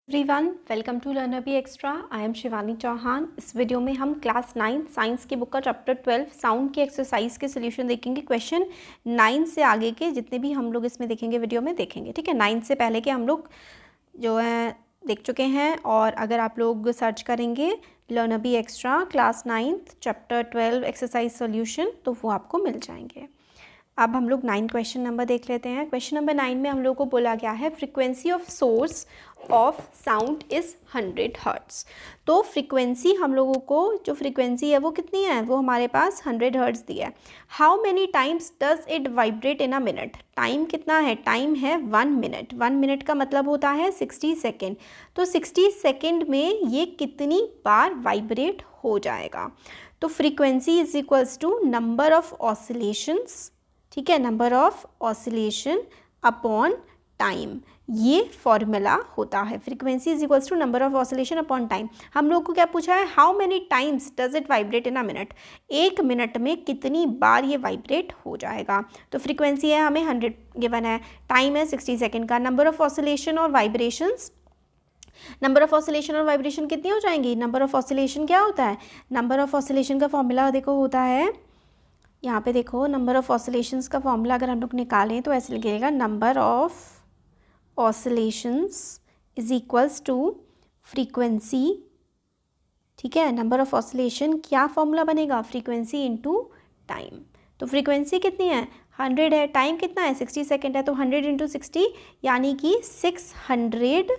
Everyone, welcome to Learner B Extra. I am Shivani Chauhan. इस video में हम क्लास 9 साइंस की बुक का चैप्टर 12 साउंड की एक्सरसाइज के सोल्यूशन देखेंगे। क्वेश्चन 9 से आगे के जितने भी हम लोग इसमें देखेंगे वीडियो में देखेंगे, ठीक है। 9 से पहले के हम लोग जो है देख चुके हैं, और अगर आप लोग सर्च करेंगे Learner B Extra class 9 chapter 12 exercise solution तो वो आपको मिल जाएंगे। अब हम लोग 9 क्वेश्चन नंबर देख लेते हैं। क्वेश्चन नंबर 9 में हम लोग को बोला गया है frequency of source of sound is 100 hertz. तो फ्रीक्वेंसी हम लोगों को जो फ्रीक्वेंसी है वो कितनी है, वो हमारे पास 100 हर्ट्ज़ दिया है। How many times does it vibrate in a minute. Time कितना है, टाइम है 1 मिनट। 1 मिनट का मतलब होता है 60 सेकेंड। तो 60 सेकेंड में ये कितनी बार वाइब्रेट हो जाएगा। तो frequency is equals to number of oscillations, ठीक है, number of oscillation upon time, ये फॉर्मूला होता है। Frequency is equals to number of oscillation upon time. हम लोग को क्या पूछा है, how many times does it vibrate in a minute. एक मिनट में कितनी बार ये वाइब्रेट हो जाएगा। तो फ्रीक्वेंसी है हमें 100 गिवन है, टाइम है 60 सेकेंड का। नंबर ऑफ ऑसिलेशन और वाइब्रेशंस, नंबर ऑफ ऑसिलेशन और वाइब्रेशन कितनी हो जाएंगी। नंबर ऑफ ऑसिलेशन क्या होता है, नंबर ऑफ ऑसिलेशन का फॉर्मूला देखो होता है, यहाँ पे देखो नंबर ऑफ ऑसिलेशंस का फॉर्मूला अगर हम लोग निकालें तो ऐसे लिखिएगा, number of oscillations is equals to frequency, ठीक है। नंबर ऑफ ऑसिलेशन क्या फॉर्मूला बनेगा, फ्रीक्वेंसी इनटू टाइम। तो फ्रीक्वेंसी कितनी है 100 है, टाइम कितना है 60 सेकेंड है, तो 100 इंटू 60 यानी कि 600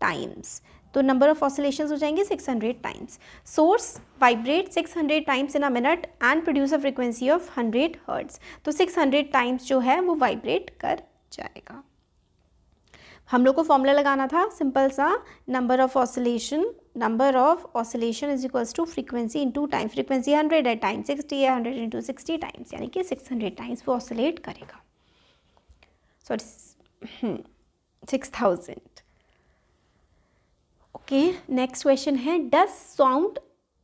टाइम्स। तो नंबर ऑफ ऑसिलेशंस हो जाएंगे 600 times. Source vibrate 600 times in a minute and produce a frequency of 100 hertz. तो 600 टाइम्स जो है वो वाइब्रेट कर जाएगा। हम लोग को फॉर्मूला लगाना था सिंपल सा, number of oscillation is equals to frequency into time. Frequency 100 है, टाइम 60 है, 100 इंटू 60 टाइम्स यानी कि 600 टाइम्स वो ऑसिलेट करेगा। सॉरी 6000। ओके, नेक्स्ट क्वेश्चन है, does sound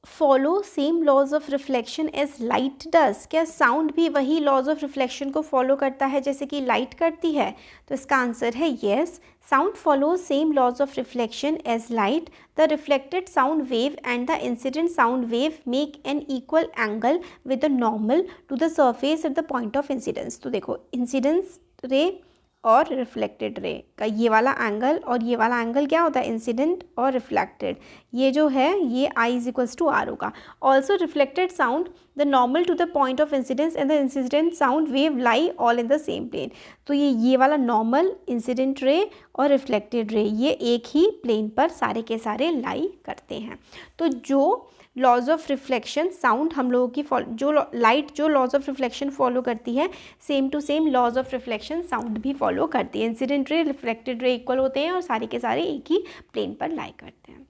follow same laws of reflection as light does. क्या साउंड भी वही लॉज ऑफ रिफ्लेक्शन को फॉलो करता है जैसे कि लाइट करती है। तो इसका आंसर है yes, sound follow same laws of reflection as light. The reflected sound wave and the incident sound wave make an equal angle with the normal to the surface at the point of incidence. तो देखो incidence रे और reflected ray का ये वाला angle और ये वाला एंगल क्या होता है, इंसिडेंट और रिफ्लेक्टेड। ये जो है ये I is equals to R होगा। Also reflected sound the normal to the point of incidence and the incident sound wave lie all in the same plane. तो ये वाला नॉर्मल, इंसिडेंट रे और रिफ्लेक्टेड रे ये एक ही plane पर सारे के सारे लाई करते हैं। तो जो लॉज ऑफ रिफ्लेक्शन साउंड हम लोगों की जो लाइट जो लॉज ऑफ रिफ्लेक्शन फॉलो करती है, same to same laws of reflection sound भी फॉलो करती है। Incident ray reflected ray equal होते हैं और सारे के सारे एक ही प्लेन पर लाई करते हैं।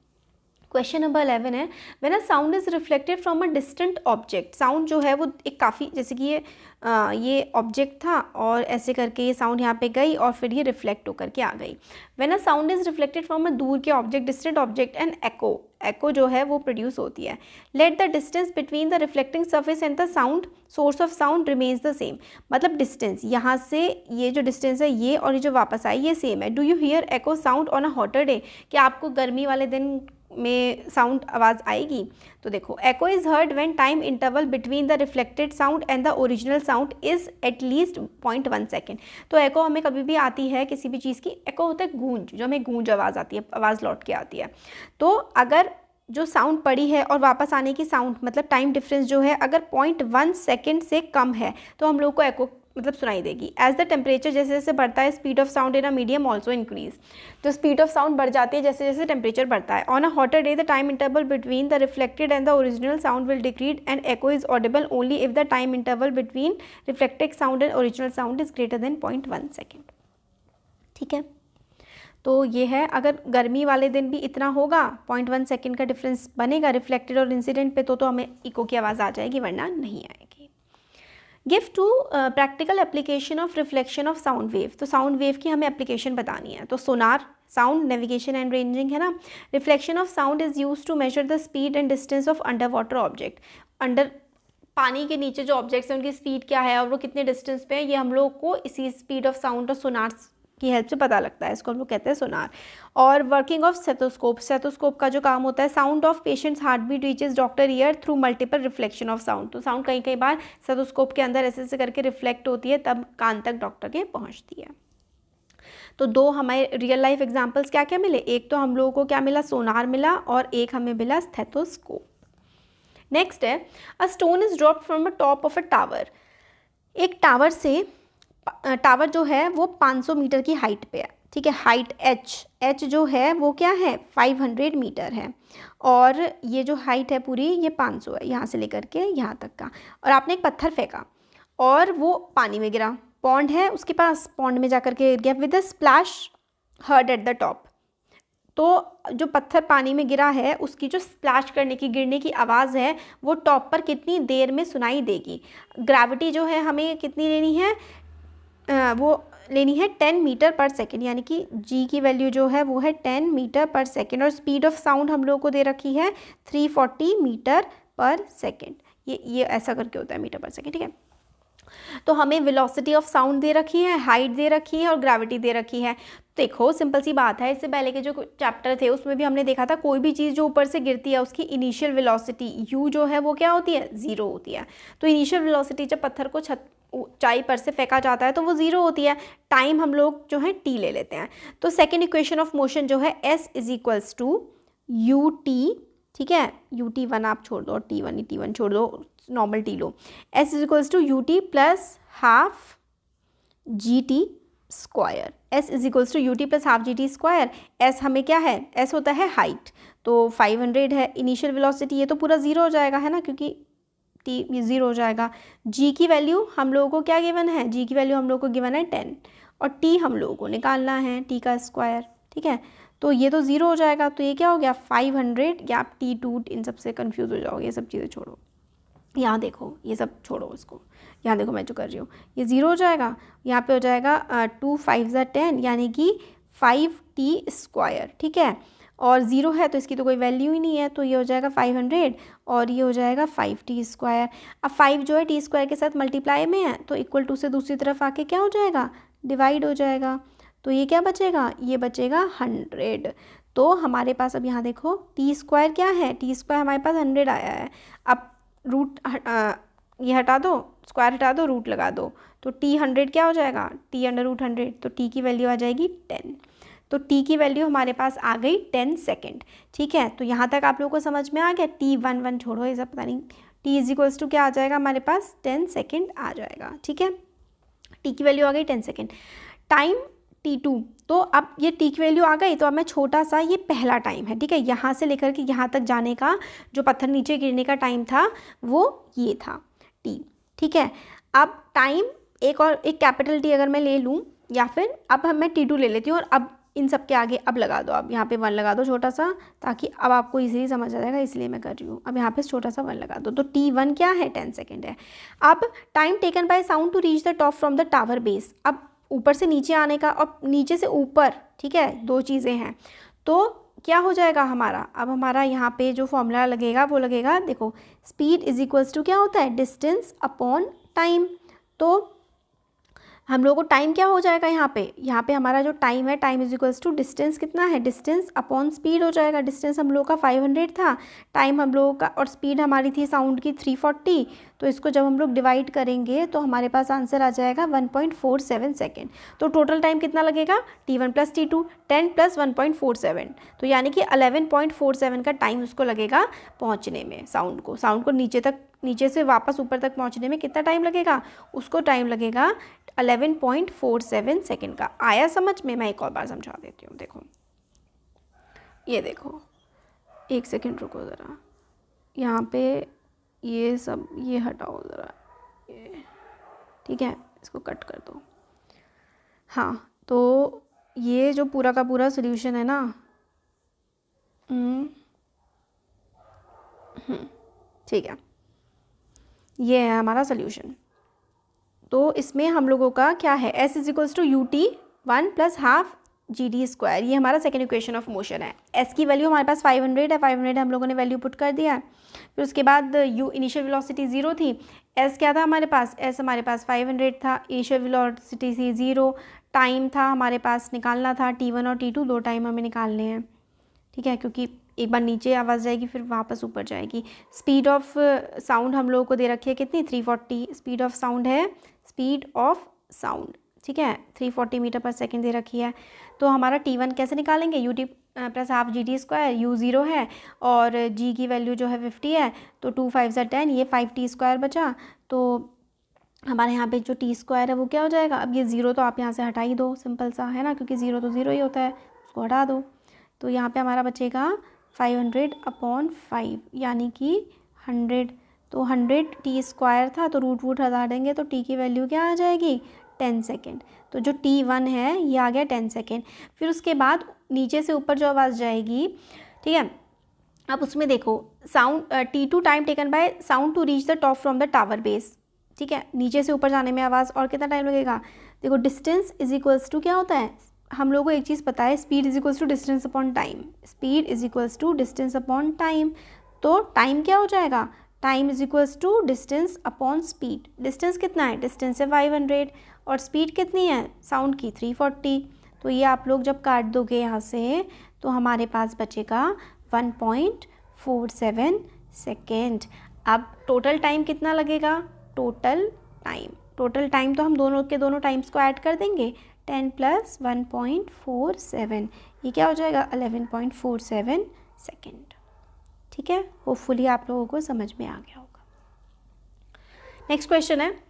क्वेश्चन नंबर 11 है, when a sound is reflected from a distant object. Sound जो है वो एक काफ़ी, जैसे कि ये ऑब्जेक्ट था और ऐसे करके ये साउंड यहाँ पे गई और फिर ये रिफ्लेक्ट होकर के आ गई। When a sound is reflected from a दूर के ऑब्जेक्ट, डिस्टेंट ऑब्जेक्ट, एंड एको जो है वो प्रोड्यूस होती है। Let the distance between the reflecting surface and the sound source of sound remains the same. मतलब डिस्टेंस यहाँ से ये जो डिस्टेंस है ये और ये जो वापस आई ये सेम है। Do you here echo sound on a hotter day. क्या आपको गर्मी वाले दिन में साउंड आवाज़ आएगी। तो देखो echo is heard when time interval between the reflected sound and the original sound is at least 0.1 second. तो एको हमें कभी भी आती है किसी भी चीज़ की, एको होता है गूंज, जो हमें गूंज आवाज़ आती है, आवाज़ लौट के आती है। तो अगर जो साउंड पड़ी है और वापस आने की साउंड मतलब टाइम डिफरेंस जो है अगर 0.1 सेकेंड से कम है तो हम लोग को एको मतलब सुनाई देगी। एज द टेम्परेचर जैसे जैसे बढ़ता है, speed of sound in a medium also increase. तो स्पीड ऑफ साउंड बढ़ जाती है जैसे जैसे टेम्परेचर बढ़ता है। On a hotter day the time interval between the reflected and the original sound will decrease and echo is Audible only if the time interval between reflected sound and original sound is greater than 0.1 second. ठीक है, तो ये है, अगर गर्मी वाले दिन भी इतना होगा 0.1 सेकेंड का डिफरेंस बनेगा रिफ्लेक्टेड और इंसिडेंट पे तो हमें इको की आवाज़ आ जाएगी, वरना नहीं आएगी। Give to practical application of reflection of sound wave. तो साउंड वेव की हमें एप्लीकेशन बतानी है। तो sonar, sound navigation and ranging है ना। Reflection of sound is use to measure the speed and distance of under water object. Under पानी के नीचे जो ऑब्जेक्ट्स हैं उनकी स्पीड क्या है और वो कितने डिस्टेंस पे है, ये हम लोग को इसी स्पीड ऑफ साउंड और सोनार की हेल्प से पता लगता है, इसको हम लोग कहते हैं सोनार। और वर्किंग ऑफ स्टेथोस्कोप, स्टेथोस्कोप का जो काम होता है, sound of patients heart beat reaches doctor ear through multiple reflection of sound. तो साउंड कई कई बार स्टेथोस्कोप के अंदर ऐसे ऐसे करके रिफ्लेक्ट होती है, तब कान तक डॉक्टर के पहुंचती है। तो दो हमारे रियल लाइफ एग्जाम्पल्स क्या क्या मिले, एक तो हम लोगों को क्या मिला, सोनार मिला, और एक हमें मिला स्टेथोस्कोप। नेक्स्ट है, a stone is dropped from a top of a tower. एक टावर से, टावर जो है वो 500 मीटर की हाइट पे है, ठीक है, हाइट एच जो है वो क्या है 500 मीटर है, और ये जो हाइट है पूरी ये 500 है, यहाँ से लेकर के यहाँ तक का। और आपने एक पत्थर फेंका और वो पानी में गिरा, पॉन्ड है उसके पास, पॉन्ड में जाकर के गिर गया, with a splash heard at the top. तो जो पत्थर पानी में गिरा है उसकी जो स्प्लैश करने की, गिरने की आवाज़ है वो टॉप पर कितनी देर में सुनाई देगी। ग्रेविटी जो है हमें कितनी लेनी है, वो लेनी है 10 मीटर पर सेकेंड, यानी कि g की वैल्यू जो है वो है 10 मीटर पर सेकेंड, और स्पीड ऑफ साउंड हम लोगों को दे रखी है 340 मीटर पर सेकेंड। ये ऐसा करके होता है मीटर पर सेकेंड, ठीक है। तो हमें वेलोसिटी ऑफ साउंड दे रखी है, हाइट दे रखी है और ग्रेविटी दे रखी है। देखो सिंपल सी बात है, इससे पहले के जो चैप्टर थे उसमें भी हमने देखा था कोई भी चीज़ जो ऊपर से गिरती है उसकी इनिशियल वेलोसिटी u जो है वो क्या होती है, 0 होती है। तो इनिशियल वेलोसिटी जब पत्थर को छत ऊंचाई पर से फेंका जाता है तो वो 0 होती है। टाइम हम लोग जो है t ले लेते हैं। तो सेकेंड इक्वेशन ऑफ मोशन जो है s is equals to U T, ठीक है, यू टी वन आप छोड़ दो और टी वन छोड़ दो, नॉर्मल टी लो, s is equals to U T plus half G T square. s is equals to U T plus half G T square. s हमें क्या है, s होता है हाइट, तो 500 है, इनिशियल वेलोसिटी ये तो पूरा 0 हो जाएगा है ना, क्योंकि t 0 हो जाएगा। g की वैल्यू हम लोगों को क्या गिवन है, g की वैल्यू हम लोगों को गिवन है 10, और t हम लोगों को निकालना है, t का स्क्वायर, ठीक है। तो ये तो 0 हो जाएगा, तो ये क्या हो गया 500, या आप t2 इन सबसे कन्फ्यूज़ हो जाओगे, ये सब चीज़ें छोड़ो, यहाँ देखो ये सब छोड़ो, इसको यहाँ देखो मैं जो कर रही हूँ, ये 0 हो जाएगा, यहाँ पे हो जाएगा 2 5 10, यानी कि 5t स्क्वायर, ठीक है। और 0 है तो इसकी तो कोई वैल्यू ही नहीं है, तो ये हो जाएगा 500 और ये हो जाएगा 5t स्क्वायर। अब 5 जो है t स्क्वायर के साथ मल्टीप्लाई में है, तो इक्वल टू से दूसरी तरफ आके क्या हो जाएगा, डिवाइड हो जाएगा। तो ये क्या बचेगा, ये बचेगा 100। तो हमारे पास अब यहाँ देखो t स्क्वायर क्या है, t स्क्वायर हमारे पास 100 आया है। अब रूट ये हटा दो, स्क्वायर हटा दो, रूट लगा दो, तो t 100 क्या हो जाएगा, t अंडर रूट 100, तो t की वैल्यू आ जाएगी 10। तो t की वैल्यू हमारे पास आ गई 10 सेकेंड, ठीक है। तो यहाँ तक आप लोगों को समझ में आ गया, t 1 छोड़ो, ये सब पता नहीं, t इज इक्वल्स टू क्या आ जाएगा हमारे पास 10 सेकेंड आ जाएगा, ठीक है। t की वैल्यू आ गई 10 सेकेंड। टाइम t2, तो अब ये t की वैल्यू आ गई, तो अब मैं छोटा सा, ये पहला टाइम है, ठीक है, यहाँ से लेकर के यहाँ तक जाने का जो पत्थर नीचे गिरने का टाइम था वो ये था t, ठीक है। अब टाइम एक और एक कैपिटल T अगर मैं ले लूँ, या फिर अब मैं t2 ले लेती हूँ, और अब इन सब के आगे अब लगा दो, अब यहाँ पे 1 लगा दो छोटा सा, ताकि अब आपको इजीली समझ आ जाएगा, इसलिए मैं कर रही हूँ। अब यहाँ पे छोटा सा 1 लगा दो, तो t1 क्या है 10 सेकेंड है। अब time taken by sound to reach the top from the tower base, अब ऊपर से नीचे आने का और नीचे से ऊपर, ठीक है, दो चीज़ें हैं। तो क्या हो जाएगा हमारा, अब हमारा यहाँ पे जो फॉर्मूला लगेगा वो लगेगा, देखो स्पीड इज इक्वल्स टू क्या होता है, डिस्टेंस अपॉन टाइम। तो हम लोगों को टाइम क्या हो जाएगा यहाँ पे हमारा जो टाइम है, time is equals to distance कितना है, डिस्टेंस अपॉन स्पीड हो जाएगा। डिस्टेंस हम लोगों का 500 था, टाइम हम लोगों का, और स्पीड हमारी थी साउंड की 340, तो इसको जब हम लोग डिवाइड करेंगे तो हमारे पास आंसर आ जाएगा 1.47 सेकेंड। तो टोटल टाइम कितना लगेगा, t1 प्लस t2, 10 प्लस 1.47, तो यानी कि 11.47 का टाइम उसको लगेगा पहुँचने में, साउंड को नीचे से वापस ऊपर तक पहुंचने में कितना टाइम लगेगा, उसको टाइम लगेगा 11.47 सेकेंड का। आया समझ में, मैं एक और बार समझा देती हूँ। देखो ये देखो, एक सेकेंड रुको ज़रा, यहाँ पे ये सब ये हटाओ ज़रा, ये ठीक है, इसको कट कर दो। हाँ, तो ये जो पूरा का पूरा सोल्यूशन है ना, ठीक है, ये है हमारा सोल्यूशन। तो इसमें हम लोगों का क्या है, s is equals to U T 1 plus half G D square, ये हमारा सेकेंड इक्वेशन ऑफ मोशन है। s की वैल्यू हमारे पास 500 है, 500 हम लोगों ने वैल्यू पुट कर दिया। फिर उसके बाद u इनिशियल वेलोसिटी 0 थी, s क्या था हमारे पास, s हमारे पास 500 था, इनिशियल वेलोसिटी थी 0, टाइम था हमारे पास, निकालना था T1 और T2, 2 टाइम हमें निकालने हैं, ठीक है, क्योंकि एक बार नीचे आवाज़ जाएगी फिर वापस ऊपर जाएगी। स्पीड ऑफ साउंड हम लोगों को दे रखी है कितनी, 340 स्पीड ऑफ साउंड है, स्पीड ऑफ साउंड, ठीक है, 340 मीटर पर सेकेंड दे रखी है। तो हमारा T1 कैसे निकालेंगे, UT plus half GT square, U 0 है और G की वैल्यू जो है 50 है, तो 2 5 ज़ा 10, ये 5T स्क्वायर बचा। तो हमारे यहाँ पे जो T स्क्वायर है वो क्या हो जाएगा, अब ये 0 तो आप यहाँ से हटा ही दो, सिंपल सा है ना, क्योंकि 0 तो 0 ही होता है, उसको हटा दो। तो यहाँ पे हमारा बचेगा 500/5 यानी कि 100। तो 100 T स्क्वायर था, तो रूट वूट हटा देंगे तो T की वैल्यू क्या आ जाएगी, 10 सेकेंड। तो जो T1 है ये आ गया 10 सेकेंड। फिर उसके बाद नीचे से ऊपर जो आवाज़ जाएगी, ठीक है, अब उसमें देखो sound T2 time taken by sound to reach the top from the tower base, ठीक है, नीचे से ऊपर जाने में आवाज़ और कितना टाइम लगेगा। देखो डिस्टेंस इज इक्वल्स टू क्या होता है, हम लोगों को एक चीज़ पता है, speed is equals to distance upon time, speed is equals to distance upon time. तो टाइम क्या हो जाएगा, time is equals to distance upon speed. Distance कितना है, डिस्टेंस है 500 और स्पीड कितनी है साउंड की 340। तो ये आप लोग जब काट दोगे यहाँ से तो हमारे पास बचेगा 1.47 सेकेंड। अब टोटल टाइम कितना लगेगा, टोटल टाइम तो हम दोनों के दोनों टाइम्स को ऐड कर देंगे, 10 + 1.47, ये क्या हो जाएगा 11.47 सेकेंड, ठीक है। होपफुली आप लोगों को समझ में आ गया होगा। नेक्स्ट क्वेश्चन है,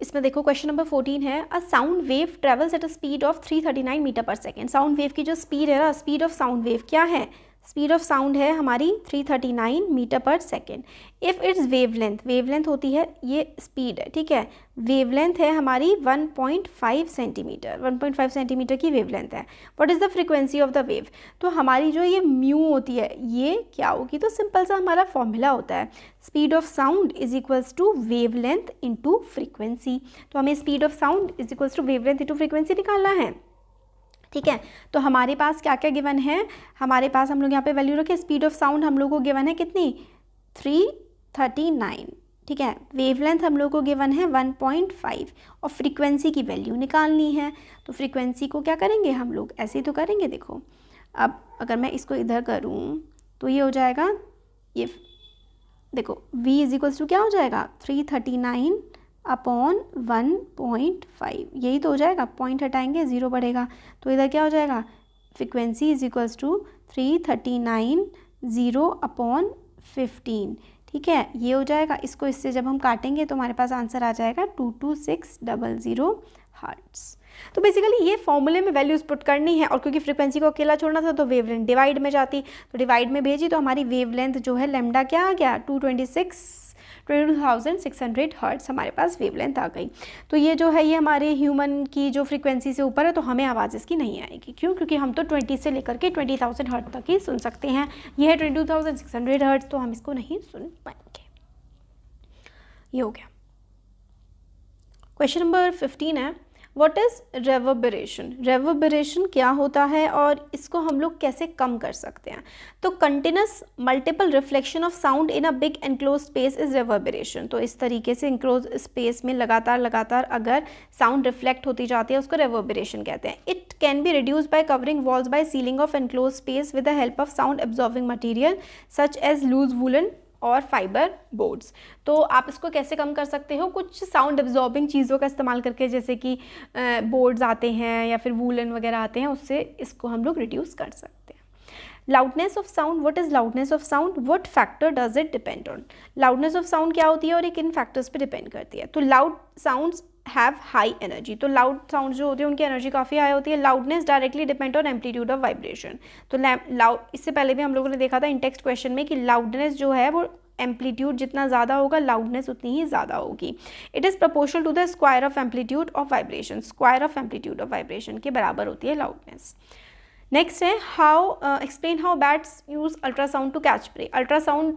इसमें देखो क्वेश्चन नंबर 14 है, a sound wave travels at a speed of 339 metre per second. Sound wave की जो स्पीड है ना, स्पीड ऑफ साउंड वेव क्या है, स्पीड ऑफ साउंड है हमारी 339 metre per second. If it's wavelength होती है, ये स्पीड है, ठीक है, वेवलेंथ है हमारी 1.5 सेंटीमीटर, 1.5 सेंटीमीटर की वेवलेंथ है। What is the frequency of the wave, तो हमारी जो ये म्यू होती है ये क्या होगी, तो सिंपल सा हमारा फॉर्मूला होता है, speed of sound is equals to wavelength into frequency. तो हमें speed of sound is equals to wavelength into frequency निकालना है, ठीक है। तो हमारे पास क्या क्या गिवन है, हमारे पास हम लोग यहाँ पे वैल्यू रखें, स्पीड ऑफ साउंड हम लोग को गिवन है कितनी 339, ठीक है, वेवलेंथ हम लोग को गिवन है 1.5 और फ्रीक्वेंसी की वैल्यू निकालनी है। तो फ्रीक्वेंसी को क्या करेंगे हम लोग, ऐसे ही तो करेंगे, देखो अब अगर मैं इसको इधर करूँ तो ये हो जाएगा, ये देखो v इज इक्वल्स टू क्या हो जाएगा 339/1.5, यही तो हो जाएगा, पॉइंट हटाएंगे 0 बढ़ेगा, तो इधर क्या हो जाएगा, फ्रीक्वेंसी इज इक्वल्स टू 339 0/15, ठीक है, ये हो जाएगा। इसको इससे जब हम काटेंगे तो हमारे पास आंसर आ जाएगा 22600 हर्ट्ज़। तो बेसिकली ये फॉर्मूले में वैल्यूज पुट करनी है, और क्योंकि फ्रीक्वेंसी को अकेला छोड़ना था तो वेवलेंथ डिवाइड में जाती, तो डिवाइड में भेजी तो हमारी वेवलेंथ जो है लैम्डा क्या आ गया 22,600 हर्ट्ज़ हमारे पास वेवलेंथ आ गई। तो ये जो है ये हमारे ह्यूमन की जो फ्रीक्वेंसी से ऊपर है तो हमें आवाज़ इसकी नहीं आएगी, क्यों, क्योंकि हम तो 20 से लेकर के 20,000 हर्ट्ज़ तक ही सुन सकते हैं, ये है 22,600 हर्ट्ज़, तो हम इसको नहीं सुन पाएंगे। ये हो गया। क्वेश्चन नंबर 15 है, व्हाट इज़ रेवर्बरेशन। रेवर्बरेशन क्या होता है और इसको हम लोग कैसे कम कर सकते हैं। तो continuous multiple reflection of sound in a big enclose space is reverberation. तो इस तरीके से एनक्लोज स्पेस में लगातार अगर साउंड रिफ्लेक्ट होती जाती है उसको रेवर्बरेशन कहते हैं। It can be reduce by covering walls by ceiling of enclose space with the help of sound absorbing material such as loose woollen और फाइबर बोर्ड्स। तो आप इसको कैसे कम कर सकते हो, कुछ साउंड एब्जॉर्बिंग चीज़ों का इस्तेमाल करके, जैसे कि बोर्ड्स आते हैं या फिर वूलन वगैरह आते हैं, उससे इसको हम लोग रिड्यूस कर सकते हैं। Loudness of sound, what is loudness of sound, what factor does it depend on. Loudness of sound क्या होती है और ये किन फैक्टर्स पे डिपेंड करती है। तो loud sounds have high energy, तो लाउड साउंड जो होती है उनकी एनर्जी काफ़ी हाई होती है। Loudness directly depend on amplitude of vibration. तो लाउड, इससे पहले भी हम लोगों ने देखा था इन टेक्स्ट क्वेश्चन में कि लाउडनेस जो है वो एम्पलीट्यूड जितना ज़्यादा होगा लाउडनेस उतनी ही ज़्यादा होगी। It is proportional to the square of amplitude of vibration, square of amplitude of vibration के बराबर होती है लाउडनेस। नेक्स्ट है explain how bats use ultrasound to catch prey. Ultrasound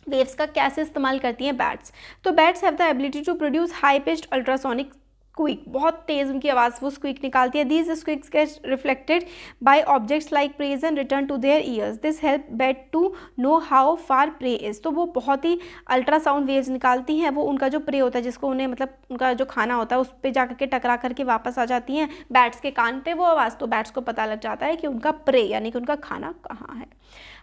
waves का कैसे इस्तेमाल करती हैं बैट्स। तो bats have the ability to produce high pitched ultrasonic squeak, बहुत तेज़ उनकी आवाज़ वो स्क्विक निकालती है। These squeaks get reflected by objects like preys and return to their years, this help bat to know how far prey is. तो वो बहुत ही अल्ट्रासाउंड वेव्स निकालती हैं, वो उनका जो प्रे होता है जिसको उन्हें मतलब उनका जो खाना होता है उस पर जा करके टकरा करके वापस आ जाती हैं बैट्स के कान पे वो आवाज़, तो बैट्स को पता लग जाता है कि उनका प्रे यानी कि उनका खाना कहाँ है।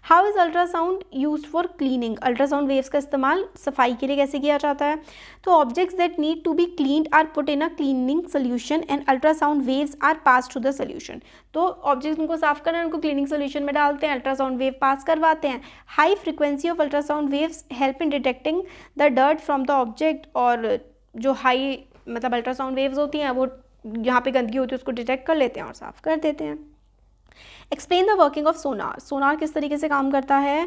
How is ultrasound use for cleaning, ultrasound waves का इस्तेमाल सफाई के लिए कैसे किया जाता है? तो objects that need to be cleaned are put in a cleaning solution and ultrasound waves are pass to the solution. तो ऑब्जेक्ट्स उनको साफ करना है, उनको क्लीनिंग सोल्यूशन में डालते हैं, अल्ट्रासाउंड वेव पास करवाते हैं। High frequency of ultrasound waves help in detecting the dirt from the object, और जो हाई मतलब अल्ट्रासाउंड वेव्स होती हैं वो जहाँ पे गंदगी होती है उसको डिटेक्ट कर लेते हैं और साफ़ कर देते हैं। एक्सप्लेन द वर्किंग ऑफ सोनार, सोनार किस तरीके से काम करता है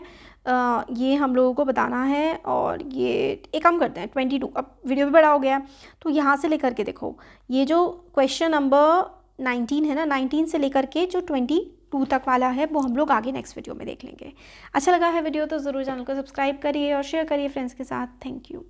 ये हम लोगों को बताना है। और ये एक काम करते हैं 22, अब वीडियो भी बड़ा हो गया तो यहाँ से लेकर के देखो ये जो क्वेश्चन नंबर 19 है ना, 19 से लेकर के जो 22 तक वाला है वो हम लोग आगे नेक्स्ट वीडियो में देख लेंगे। अच्छा लगा है वीडियो तो ज़रूर चैनल को सब्सक्राइब करिए और शेयर करिए फ्रेंड्स के साथ। Thank you.